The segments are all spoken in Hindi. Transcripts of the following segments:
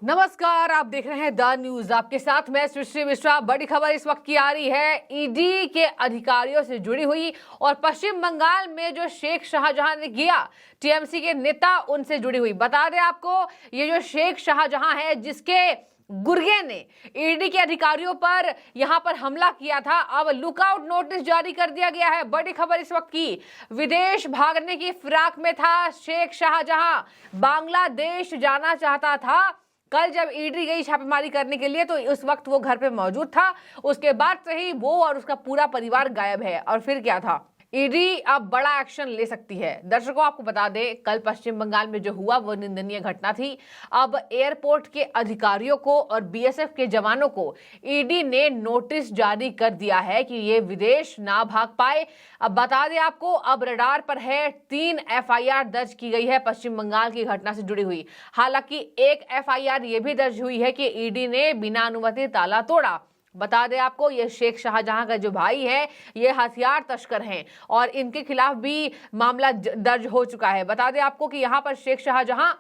नमस्कार, आप देख रहे हैं द न्यूज। आपके साथ मैं सृष्टि मिश्रा। बड़ी खबर इस वक्त की आ रही है ईडी के अधिकारियों से जुड़ी हुई और पश्चिम बंगाल में जो शेख शाहजहां ने किया, टीएमसी के नेता उनसे जुड़ी हुई। बता दें आपको, ये जो शेख शाहजहां है जिसके गुर्गे ने ईडी के अधिकारियों पर यहां पर हमला किया था, अब लुकआउट नोटिस जारी कर दिया गया है। बड़ी खबर इस वक्त की, विदेश भागने की फिराक में था शेख शाहजहां, बांग्लादेश जाना चाहता था। कल जब ईडी गई छापेमारी करने के लिए तो उस वक्त वो घर पे मौजूद था। उसके बाद से ही वो और उसका पूरा परिवार गायब है। और फिर क्या था, ईडी अब बड़ा एक्शन ले सकती है। दर्शकों, आपको बता दें, कल पश्चिम बंगाल में जो हुआ वो निंदनीय घटना थी। अब एयरपोर्ट के अधिकारियों को और बीएसएफ के जवानों को ईडी ने नोटिस जारी कर दिया है कि ये विदेश ना भाग पाए। अब बता दें आपको, अब रडार पर है। 3 एफआईआर दर्ज की गई है पश्चिम बंगाल की घटना से जुड़ी हुई। हालांकि एक एफआईआर ये भी दर्ज हुई है कि ईडी ने बिना अनुमति ताला तोड़ा। बता दें आपको, ये शेख शाहजहां का जो भाई है ये हथियार तस्कर हैं और इनके खिलाफ भी मामला दर्ज हो चुका है। बता दें आपको कि यहाँ पर शेख शाहजहां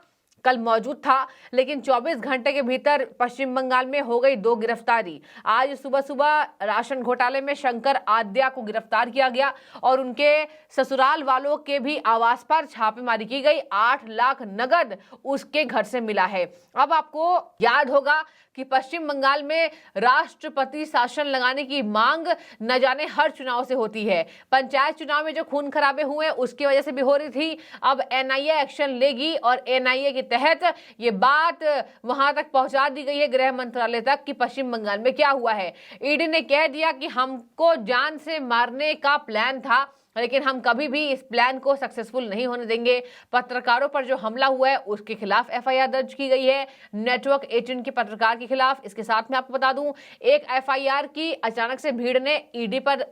कल मौजूद था, लेकिन 24 घंटे के भीतर पश्चिम बंगाल में हो गई 2 गिरफ्तारी। आज सुबह सुबह राशन घोटाले में शंकर आद्या को गिरफ्तार किया गया और उनके ससुराल वालों के भी आवास पर छापेमारी की गई। 8 लाख नगद उसके घर से मिला है। अब आपको याद होगा कि पश्चिम बंगाल में राष्ट्रपति शासन लगाने की मांग न जाने हर चुनाव से होती है। पंचायत चुनाव में जो खून खराबे हुए उसकी वजह से भी हो रही थी। अब एनआईए एक्शन लेगी और एनआईए के तहत ये बात वहां तक पहुंचा दी गई है, गृह मंत्रालय तक, कि पश्चिम बंगाल में क्या हुआ है। ईडी ने कह दिया कि हमको जान से मारने का प्लान था, लेकिन हम कभी भी इस प्लान को सक्सेसफुल नहीं होने देंगे। पत्रकारों पर जो हमला हुआ है उसके खिलाफ एफआईआर दर्ज की गई है, नेटवर्क 18 के पत्रकार के खिलाफ। इसके साथ में आपको बता दूं, एक एफआईआर की अचानक से भीड़ ने ईडी पर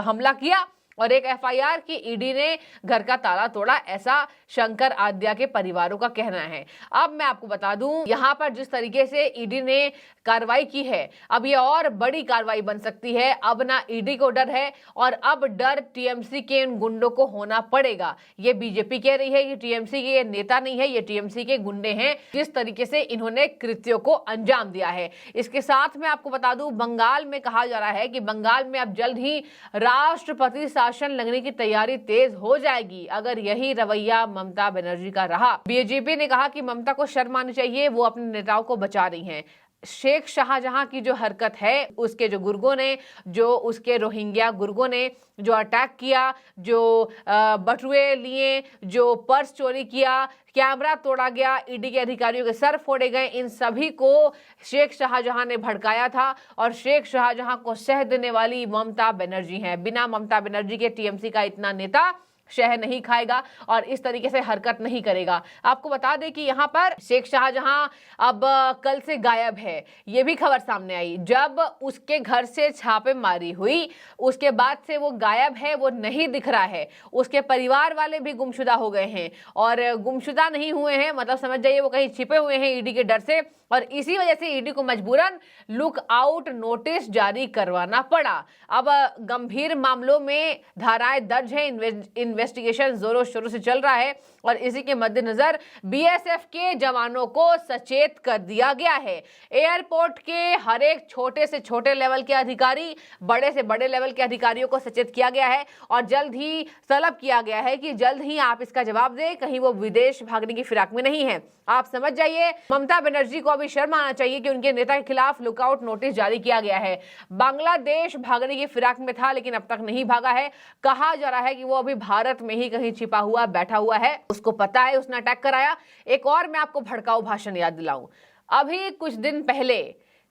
हमला किया और एक एफआईआर की ईडी ने घर का ताला तोड़ा, ऐसा शंकर आद्या के परिवारों का कहना है। अब मैं आपको बता दूं, यहां पर जिस तरीके से ईडी ने कार्रवाई की है, अब ये और बड़ी कार्रवाई बन सकती है। अब ना ईडी को डर है और अब डर टीएमसी के इन गुंडों को होना पड़ेगा। ये बीजेपी कह रही है कि टीएमसी के ये नेता नहीं है, ये टीएमसी के गुंडे हैं, जिस तरीके से इन्होंने कृत्यों को अंजाम दिया है। इसके साथ में आपको बता दूं, बंगाल में कहा जा रहा है कि बंगाल में अब जल्द ही राष्ट्रपति शासन लगने की तैयारी तेज हो जाएगी अगर यही रवैया ममता बनर्जी का रहा। बीजेपी ने कहा कि ममता को शर्म आनी चाहिए, वो अपने नेताओं को बचा रही हैं। शेख शाहजहां की जो हरकत है, उसके जो गुर्गों ने, जो उसके रोहिंग्या गुर्गों ने जो अटैक किया, जो बटुए लिए, जो पर्स चोरी किया, कैमरा तोड़ा गया, ईडी के अधिकारियों के सर फोड़े गए, इन सभी को शेख शाहजहां ने भड़काया था और शेख शाहजहां को सह देने वाली ममता बनर्जी हैं। बिना ममता बनर्जी के टीएमसी का इतना नेता शह नहीं खाएगा और इस तरीके से हरकत नहीं करेगा। आपको बता दें कि यहाँ पर शेख शाहजहां अब कल से गायब है। ये भी खबर सामने आई, जब उसके घर से छापेमारी हुई उसके बाद से वो गायब है, वो नहीं दिख रहा है। उसके परिवार वाले भी गुमशुदा हो गए हैं और गुमशुदा नहीं हुए हैं, मतलब समझ जाइए वो कहीं छिपे हुए हैं ईडी के डर से, और इसी वजह से ईडी को मजबूरन लुक आउट नोटिस जारी करवाना पड़ा। अब गंभीर मामलों में धाराएं दर्ज हैं, इन्वेस्टिगेशन जोरों शोरों से चल रहा है और इसी के मद्देनजर बीएसएफ के जवानों को सचेत कर दिया गया है। एयरपोर्ट के हर एक छोटे से छोटे लेवल के अधिकारी, बड़े से बड़े लेवल के अधिकारियों को सचेत किया गया है और जल्द ही तलब किया गया है कि जल्द ही आप इसका जवाब दें, कहीं वो विदेश भागने की फिराक में नहीं है। आप समझ जाइए, ममता बनर्जी को अभी शर्म आना चाहिए कि उनके नेता के खिलाफ लुकआउट नोटिस जारी किया गया है। बांग्लादेश भागने की फिराक में था लेकिन अब तक नहीं भागा है। कहा जा रहा है कि वो अभी भारत में ही कहीं छिपा हुआ बैठा हुआ है, उसको पता है उसने अटैक कराया। एक और मैं आपको भड़काऊ भाषण याद दिलाऊं, अभी कुछ दिन पहले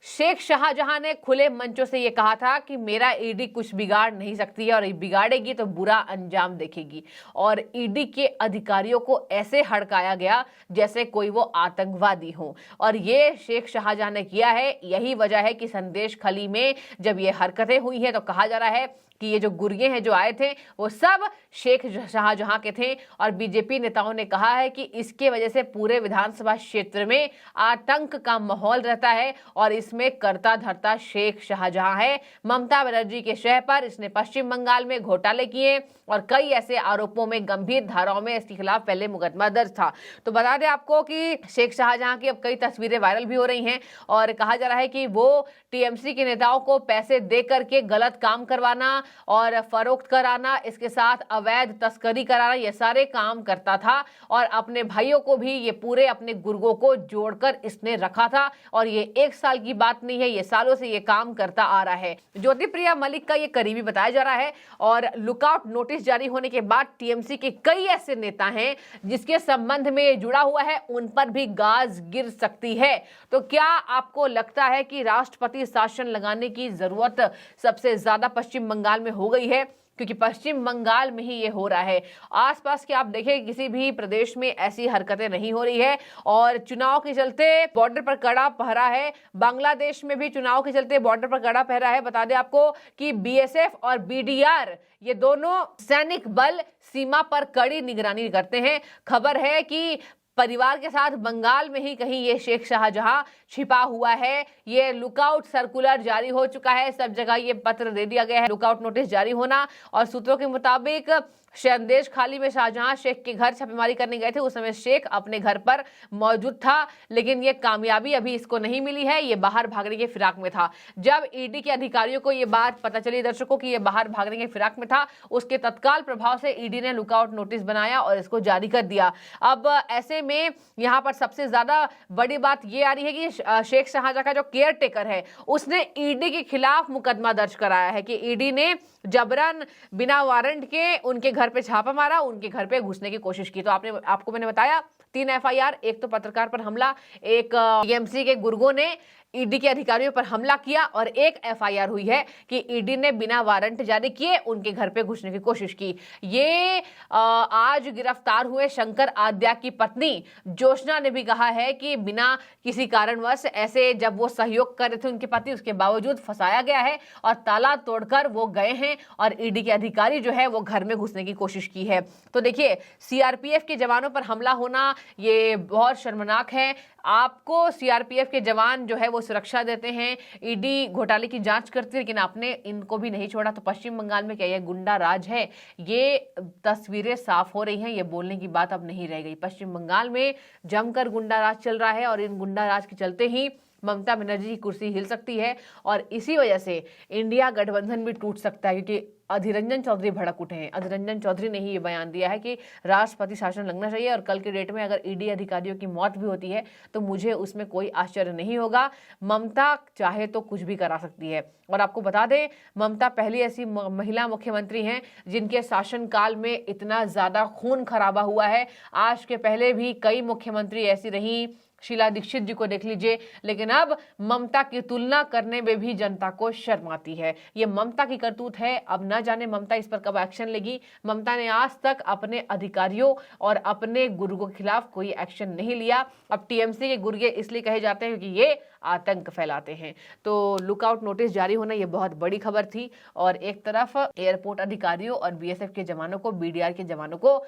शेख शाहजहां ने खुले मंचों से यह कहा था कि मेरा ईडी कुछ बिगाड़ नहीं सकती है और बिगाड़ेगी तो बुरा अंजाम देखेगी, और ईडी के अधिकारियों को ऐसे हड़काया गया जैसे कोई वो आतंकवादी हो। और ये शेख शाहजहां ने किया है। यही वजह है कि संदेश खली में जब ये हरकतें हुई हैं तो कहा जा रहा है कि ये जो गुर्गे हैं जो आए थे वो सब शेख शाहजहां के थे। और बीजेपी नेताओं ने कहा है कि इसके वजह से पूरे विधानसभा क्षेत्र में आतंक का माहौल रहता है और इसमें करता धरता शेख शाहजहां है। ममता बनर्जी के शह पर इसने पश्चिम बंगाल में घोटाले किए और कई ऐसे आरोपों में गंभीर धाराओं में इसके खिलाफ पहले मुकदमा दर्ज था। तो बता दें आपको कि शेख शाहजहां की अब कई तस्वीरें वायरल भी हो रही हैं और कहा जा रहा है कि वो टीएमसी के नेताओं को पैसे दे करके गलत काम करवाना और फरोख्त कराना, इसके साथ अवैध तस्करी कराना, ये सारे काम करता था और अपने भाइयों को भी ये पूरे अपने गुर्गों को जोड़कर इसने रखा था। और ये एक साल की बात नहीं है, ये सालों से ये काम करता आ रहा है। ज्योतिप्रिया मलिक का ये करीबी बताया जा रहा है और लुकआउट नोटिस जारी होने के बाद टीएमसी के कई ऐसे नेता हैं जिसके संबंध में जुड़ा हुआ है, उन पर भी गाज गिर सकती है। तो क्या आपको लगता है कि राष्ट्रपति शासन लगाने की जरूरत सबसे ज्यादा पश्चिम बंगाल में हो गई है? क्योंकि पश्चिम बंगाल में ही ये हो रहा है। आसपास के आप देखें किसी भी प्रदेश में ऐसी हरकतें नहीं हो रही है और चुनाव के चलते बॉर्डर पर कड़ा पहरा है। बांग्लादेश में भी चुनाव के चलते बॉर्डर पर कड़ा पहरा है। बता दें आपको कि बीएसएफ और बीडीआर ये दोनों सैनिक बल सीमा पर कड़ी निगरानी करते हैं। खबर है कि परिवार के साथ बंगाल में ही कहीं ये शेख शाहजहां छिपा हुआ है। ये लुकआउट सर्कुलर जारी हो चुका है, सब जगह ये पत्र दे दिया गया है, लुकआउट नोटिस जारी होना। और सूत्रों के मुताबिक संदेश खाली में शाहजहां शेख के घर छापेमारी करने गए थे। उस समय शेख अपने घर पर मौजूद था, लेकिन ये कामयाबी अभी इसको नहीं मिली है। ये बाहर भागने के फिराक में था। जब ईडी के अधिकारियों को ये बात पता चली दर्शकों कि ये बाहर भागने के फिराक में था, उसके तत्काल प्रभाव से ईडी ने लुकआउट नोटिस बनाया और इसको जारी कर दिया। अब ऐसे में यहाँ पर सबसे ज्यादा बड़ी बात ये आ रही है कि शेख शाहजहां का जो केयर टेकर है उसने ईडी के खिलाफ मुकदमा दर्ज कराया है कि ईडी ने जबरन बिना वारंट के उनके घर पे छापा मारा, उनके घर पे घुसने की कोशिश की। तो आपको मैंने बताया 3 एफआईआर, एक तो पत्रकार पर हमला, एक टीएमसी के गुर्गों ने ईडी के अधिकारियों पर हमला किया और एक एफआईआर हुई है कि ईडी ने बिना वारंट जारी किए उनके घर पे घुसने की कोशिश की। ये आज गिरफ्तार हुए शंकर आद्या की पत्नी जोशना ने भी कहा है कि बिना किसी कारणवश ऐसे जब वो सहयोग कर रहे थे उनके पति, उसके बावजूद फंसाया गया है और ताला तोड़कर वो गए हैं और ईडी के अधिकारी जो है वो घर में घुसने की कोशिश की है। तो देखिए, सीआरपीएफ के जवानों पर हमला होना ये बहुत शर्मनाक है। आपको सीआरपीएफ के जवान जो है वो सुरक्षा देते हैं, ईडी घोटाले की जांच करती है, लेकिन आपने इनको भी नहीं छोड़ा। तो पश्चिम बंगाल में क्या यह गुंडा राज है? ये तस्वीरें साफ हो रही हैं, ये बोलने की बात अब नहीं रह गई। पश्चिम बंगाल में जमकर गुंडा राज चल रहा है और इन गुंडा राज के चलते ही ममता बनर्जी की कुर्सी हिल सकती है और इसी वजह से इंडिया गठबंधन भी टूट सकता है, क्योंकि अधीर रंजन चौधरी भड़क उठे हैं। अधीर रंजन चौधरी ने ही ये बयान दिया है कि राष्ट्रपति शासन लगना चाहिए और कल के डेट में अगर ईडी अधिकारियों की मौत भी होती है तो मुझे उसमें कोई आश्चर्य नहीं होगा। ममता चाहे तो कुछ भी करा सकती है। और आपको बता दें, ममता पहली ऐसी महिला मुख्यमंत्री हैं जिनके शासनकाल में इतना ज्यादा खून खराबा हुआ है। आज के पहले भी कई मुख्यमंत्री ऐसी रही, शीला दीक्षित जी को देख लीजिए, लेकिन अब ममता की तुलना करने में भी जनता को शर्म आती है। ये ममता की करतूत है। अब न जाने ममता इस पर कब एक्शन लेगी। ममता ने आज तक अपने अधिकारियों और अपने गुर्गों के खिलाफ कोई एक्शन नहीं लिया। अब टीएमसी के गुर्गे इसलिए कहे जाते हैं क्योंकि ये आतंक फैलाते हैं। तो लुकआउट नोटिस जारी होना ये बहुत बड़ी खबर थी और एक तरफ एयरपोर्ट अधिकारियों और बीएसएफ के जवानों को, बीडीआर के जवानों को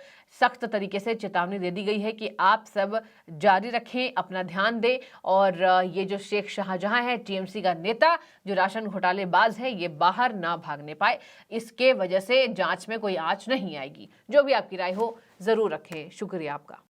सख्त तरीके से चेतावनी दे दी गई है कि आप सब जारी रखें, अपना ध्यान दें और ये जो शेख शाहजहां है, टीएमसी का नेता जो राशन घोटालेबाज है, ये बाहर ना भागने पाए। इसके वजह से जांच में कोई आंच नहीं आएगी। जो भी आपकी राय हो जरूर रखें। शुक्रिया आपका।